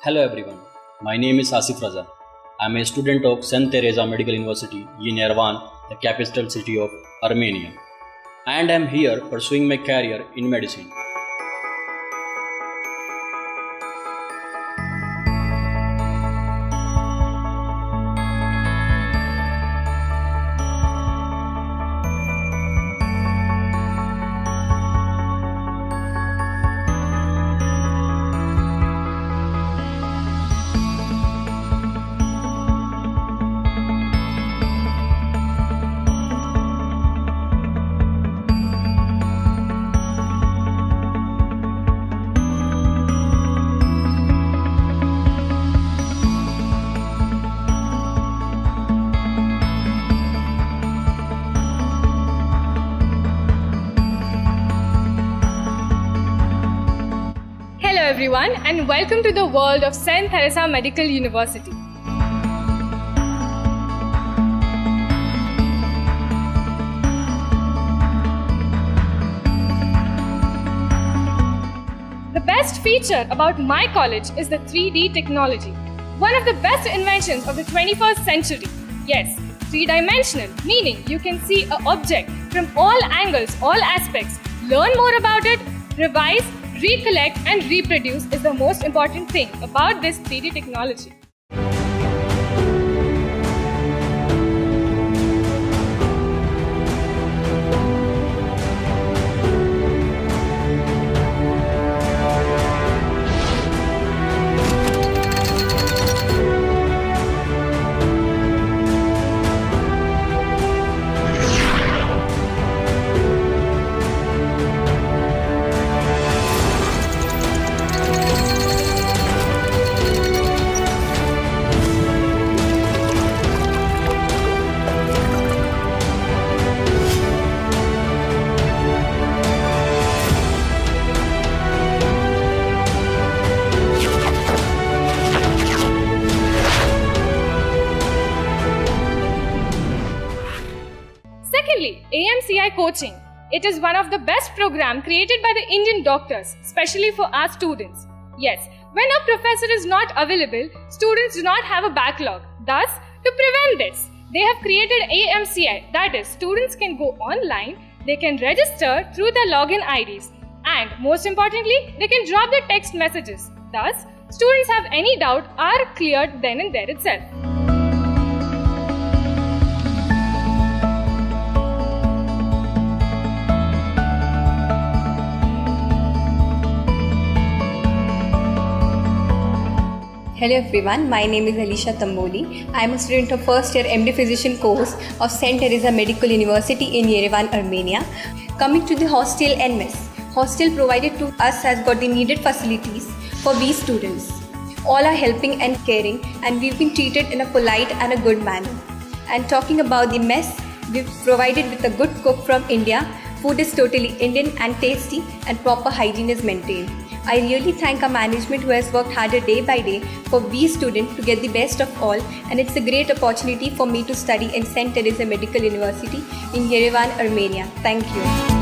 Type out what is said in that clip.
Hello everyone, my name is Asif Raza. I am a student of St. Tereza Medical University in Yerevan, the capital city of Armenia. And I am here pursuing my career in medicine. Hello everyone and welcome to the world of St. Tereza Medical University. The best feature about my college is the 3D technology, one of the best inventions of the 21st century. Yes, three-dimensional, meaning you can see an object from all angles, all aspects, learn more about it, revise, recollect and reproduce is the most important thing about this 3D technology. Secondly, AMCI coaching. It is one of the best programs created by the Indian doctors, especially for our students. Yes, when a professor is not available, students do not have a backlog. Thus, to prevent this, they have created AMCI. That is, students can go online, they can register through their login IDs, and most importantly, they can drop their text messages. Thus, students have any doubt are cleared then and there itself. Hello everyone, my name is Alisha Tamboli. I am a student of first year MD Physician course of St. Tereza Medical University in Yerevan, Armenia. Coming to the hostel and mess. Hostel provided to us has got the needed facilities for we students. All are helping and caring and we've been treated in a polite and a good manner. And talking about the mess, we've provided with a good cook from India. Food is totally Indian and tasty and proper hygiene is maintained. I really thank our management who has worked harder day by day for we students to get the best of all, and it's a great opportunity for me to study in St. Tereza Medical University in Yerevan, Armenia. Thank you.